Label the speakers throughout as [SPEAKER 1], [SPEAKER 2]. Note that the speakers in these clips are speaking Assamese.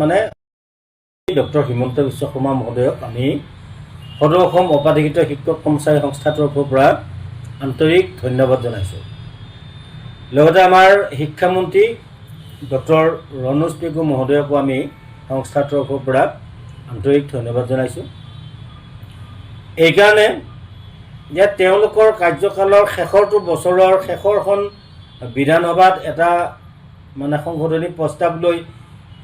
[SPEAKER 1] মানে ডক্টৰ হিমন্ত বিশ্ব শৰ্মা মহোদয়ক আমি সদৌ অসম অপাধিকৃত শিক্ষক কৰ্মচাৰী সংস্থাৰ তৰফৰ পৰা আন্তৰিক ধন্যবাদ জনাইছোঁ। লগতে আমাৰ শিক্ষামন্ত্ৰী ডক্টৰ ৰণোজ পেগু মহোদয়কো আমি সংস্থাৰ তৰফৰ পৰা আন্তৰিক ধন্যবাদ জনাইছোঁ। এইকাৰণে যে তেওঁলোকৰ কাৰ্যকালৰ শেষৰটো বছৰৰ শেষৰখন বিধানসভাত এটা মানে সংশোধনী প্ৰস্তাৱ লৈ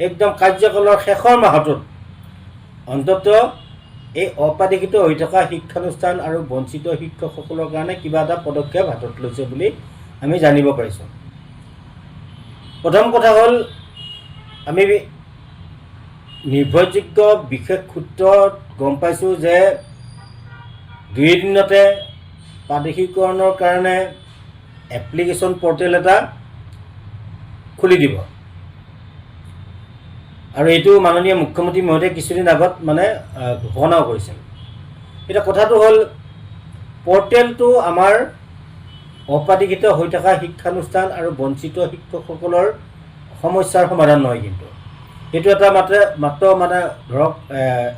[SPEAKER 1] একদম কাৰ্যকালৰ শেষৰ মাহটোত অন্ততঃ এই অপাধিকৃত হৈ থকা শিক্ষানুষ্ঠান আৰু বঞ্চিত শিক্ষকসকলৰ কাৰণে কিবা এটা পদক্ষেপ হাতত লৈছে বুলি আমি জানিব পাৰিছোঁ। প্ৰথম কথা হ'ল আমি নিৰ্ভৰযোগ্য বিশেষ সূত্ৰত গম পাইছোঁ যে 2 দিনতে প্ৰাদেশিকৰণৰ কাৰণে এপ্লিকেশ্যন পৰ্টেল এটা খুলি দিব আৰু এইটো মাননীয় মুখ্যমন্ত্ৰী মহোদয়ে কিছুদিন আগত মানে ঘোষণাও কৰিছিল। এতিয়া কথাটো হ'ল পৰ্টেলটো আমাৰ অপাধিকৃত হৈ থকা শিক্ষানুষ্ঠান আৰু বঞ্চিত শিক্ষকসকলৰ সমস্যাৰ সমাধান নহয়, কিন্তু এইটো এটা মাত্ৰ মানে ধৰক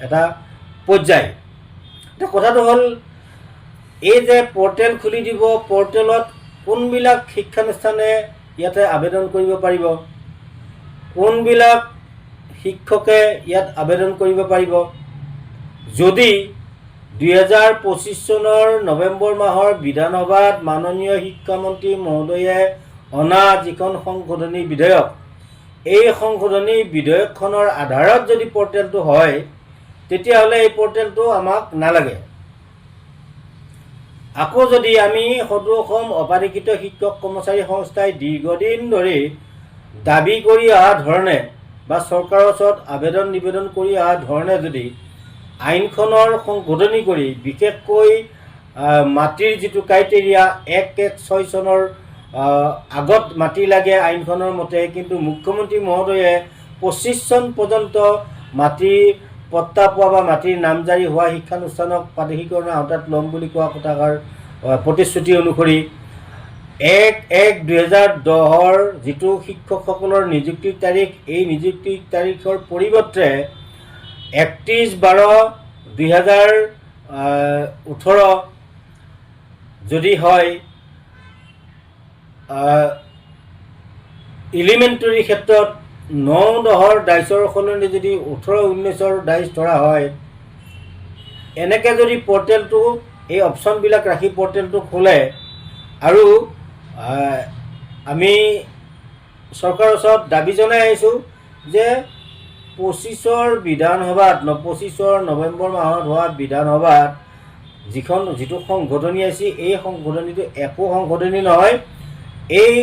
[SPEAKER 1] এটা পৰ্যায়। এতিয়া কথাটো হ'ল এই যে পৰ্টেল খুলি দিব, পৰ্টেলত কোনবিলাক শিক্ষানুষ্ঠানে ইয়াতে আবেদন কৰিব পাৰিব, কোনবিলাক শিক্ষকে ইয়াত আবেদন কৰিব পাৰিব। যদি 2025 চনৰ নৱেম্বৰ মাহৰ বিধানসভাত মাননীয় শিক্ষামন্ত্ৰী মহোদয়ে অনা যিখন সংশোধনী বিধেয়ক, এই সংশোধনী বিধেয়কখনৰ আধাৰত যদি পৰ্টেলটো হয় তেতিয়াহ'লে এই পৰ্টেলটো আমাক নালাগে। আকৌ যদি আমি সদৌ অসম অপাধিকৃত শিক্ষক কৰ্মচাৰী সংস্থাই দীৰ্ঘদিন ধৰি দাবী কৰি অহা ধৰণে বা চৰকাৰৰ ওচৰত আবেদন নিবেদন কৰি অহা ধৰণে যদি আইনখনৰ সংশোধনী কৰি বিশেষকৈ মাটিৰ যিটো ক্ৰাইটেৰিয়া 1/1/6 চনৰ আগত মাটি লাগে আইনখনৰ মতে, কিন্তু মুখ্যমন্ত্ৰী মহোদয়ে 25 চন পৰ্যন্ত মাটি পট্টা পোৱা বা মাটিৰ নামজাৰি হোৱা শিক্ষানুষ্ঠানক প্ৰাদেশিকৰণৰ আওতাত ল'ম বুলি কোৱা কথাষাৰ প্ৰতিশ্ৰুতি অনুসৰি 1/1/2010 যিটো শিক্ষকসকলৰ নিযুক্তিৰ তাৰিখ, এই নিযুক্তিৰ তাৰিখৰ পৰিৱৰ্তে 31/12/2018 যদি হয়, এলিমেণ্টাৰীৰ ক্ষেত্ৰত 9-10 ডাইচৰ সলনি যদি 18-19 ডাইচ ধৰা হয়, এনেকৈ যদি পৰ্টেলটো এই অপশ্যনবিলাক ৰাখি পৰ্টেলটো খোলে আৰু আমি চৰকাৰৰ ওচৰত দাবী জনাই আহিছোঁ যে 25 বিধানসভাত 25 নৱেম্বৰ মাহত হোৱা বিধানসভাত যিটো সংশোধনী আছে, এই সংশোধনীটো একো সংশোধনী নহয়। এই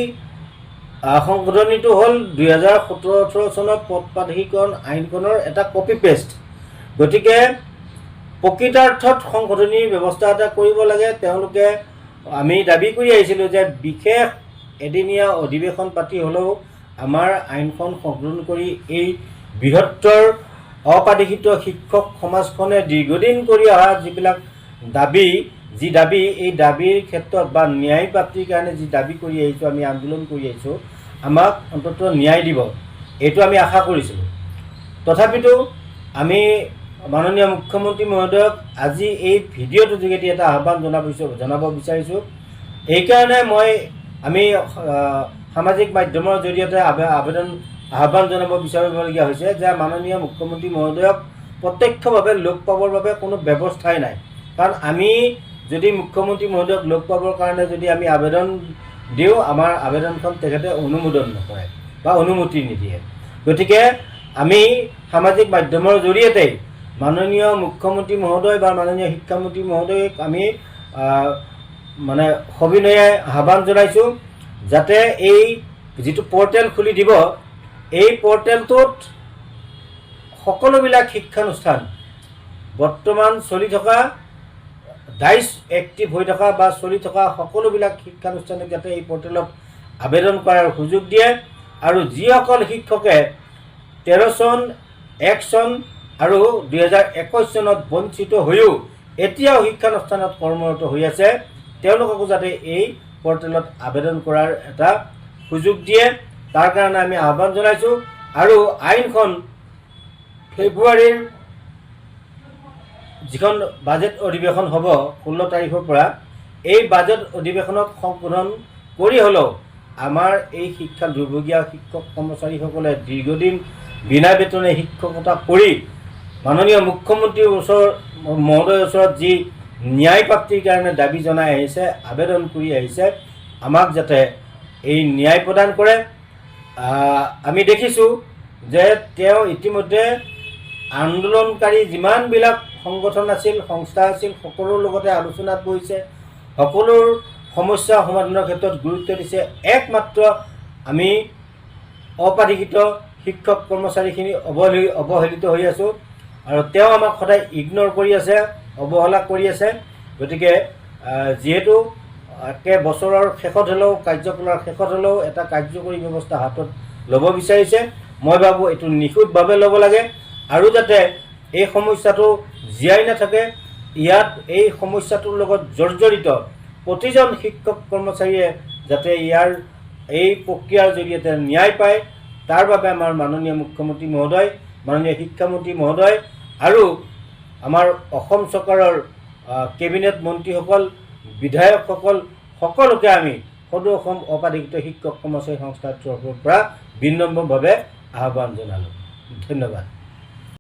[SPEAKER 1] সংশোধনীটো হ'ল 2017-18 চনৰ পদ প্ৰাধিকৰণ আইনখনৰ এটা কপি পেষ্ট। গতিকে প্ৰকৃতাৰ্থত সংশোধনীৰ ব্যৱস্থা এটা কৰিব লাগে। তেওঁলোকে আমি দাবী কৰি আহিছিলোঁ যে বিশেষ এদিনীয়া অধিৱেশন পাতি হ'লেও আমাৰ আইনখন সংশোধন কৰি এই বৃহত্তৰ অপাধিকৃত শিক্ষক সমাজখনে দীৰ্ঘদিন কৰি অহা যিবিলাক দাবী, এই দাবীৰ ক্ষেত্ৰত বা ন্যায় প্ৰাপ্তিৰ কাৰণে যি দাবী কৰি আহিছোঁ, আমি আন্দোলন কৰি আহিছোঁ, আমাক অন্ততঃ ন্যায় দিব, এইটো আমি আশা কৰিছিলোঁ। তথাপিতো আমি মাননীয় মুখ্যমন্ত্ৰী মহোদয়ক আজি এই ভিডিঅ'টোৰ যোগেদি এটা আহ্বান জনাব বিচাৰিছোঁ। এইকাৰণে আমি সামাজিক মাধ্যমৰ জৰিয়তে আহ্বান জনাব বিচাৰিবলগীয়া হৈছে যে মাননীয় মুখ্যমন্ত্ৰী মহোদয়ক প্ৰত্যক্ষভাৱে লগ পাবৰ বাবে কোনো ব্যৱস্থাই নাই। কাৰণ আমি যদি মুখ্যমন্ত্ৰী মহোদয়ক লগ পাবৰ কাৰণে যদি আমি আবেদন দিওঁ, আমাৰ আবেদনখন তেখেতে অনুমোদন নকৰে বা অনুমতি নিদিয়ে। গতিকে আমি সামাজিক মাধ্যমৰ জৰিয়তে মাননীয় মুখ্যমন্ত্ৰী মহোদয় বা মাননীয় শিক্ষামন্ত্ৰী মহোদয়ক আমি মানে সবিনয়ে আহ্বান জনাইছোঁ যাতে এই যিটো পৰ্টেল খুলি দিব, এই পৰ্টেলটোত সকলোবিলাক শিক্ষানুষ্ঠান বৰ্তমান চলি থকা ডাইচ এক্টিভ হৈ থকা বা চলি থকা সকলোবিলাক শিক্ষানুষ্ঠানক যাতে এই পৰ্টেলত আবেদন কৰাৰ সুযোগ দিয়ে আৰু যিসকল শিক্ষকে 13 চন 1 চন আৰু 2021 চনত বঞ্চিত হৈও এতিয়াও শিক্ষানুষ্ঠানত কৰ্মৰত হৈ আছে, তেওঁলোককো যাতে এই পৰ্টেলত আবেদন কৰাৰ এটা সুযোগ দিয়ে, তাৰ কাৰণে আমি আহ্বান জনাইছোঁ। আৰু আইনখন ফেব্ৰুৱাৰীৰ যিখন বাজেট অধিৱেশন হ'ব 16 তাৰিখৰ পৰা এই বাজেট অধিৱেশনত সংশোধন কৰি হ'লেও আমাৰ এই শিক্ষা দুৰ্ভগীয়া শিক্ষক কৰ্মচাৰীসকলে দীৰ্ঘদিন বিনা বেতনে শিক্ষকতা কৰি মাননীয় মুখ্যমন্ত্ৰীৰ মহোদয়ৰ ওচৰত যি ন্যায় প্ৰাপ্তিৰ কাৰণে দাবী জনাই আহিছে, আবেদন কৰি আহিছে, আমাক যাতে এই ন্যায় প্ৰদান কৰে। আমি দেখিছোঁ যে তেওঁ ইতিমধ্যে আন্দোলনকাৰী যিমানবিলাক সংগঠন আছিল, সংস্থা আছিল, সকলোৰ লগতে আলোচনাত বহিছে, সকলোৰ সমস্যা সমাধানৰ ক্ষেত্ৰত গুৰুত্ব দিছে। একমাত্ৰ আমি অপাধিকৃত শিক্ষক কৰ্মচাৰীখিনি অৱহেলিত হৈ আছোঁ আৰু তেওঁ আমাক সদায় ইগন'ৰ কৰি আছে, অৱহেলা কৰি আছে। গতিকে যিহেতু একে বছৰৰ শেষত হ'লেও, কাৰ্যকালৰ শেষত হ'লেও এটা কাৰ্যকৰী ব্যৱস্থা হাতত ল'ব বিচাৰিছে, মই ভাবোঁ এইটো নিখুঁতভাৱে ল'ব লাগে আৰু যাতে এই সমস্যাটো জীয়াই নাথাকে। ইয়াত এই সমস্যাটোৰ লগত জৰ্জৰিত প্ৰতিজন শিক্ষক কৰ্মচাৰীয়ে যাতে এই প্ৰক্ৰিয়াৰ জৰিয়তে ন্যায় পায়, তাৰ বাবে আমাৰ মাননীয় মুখ্যমন্ত্ৰী মহোদয়, মাননীয় শিক্ষামন্ত্ৰী মহোদয় আৰু আমাৰ অসম চৰকাৰৰ কেবিনেট মন্ত্ৰীসকল, বিধায়কসকল সকলোকে আমি সদৌ অসম অপাধিকৃত শিক্ষক কৰ্মচাৰী সংস্থাৰ তৰফৰ পৰা বিনম্ৰভাৱে আহ্বান জনালোঁ। ধন্যবাদ।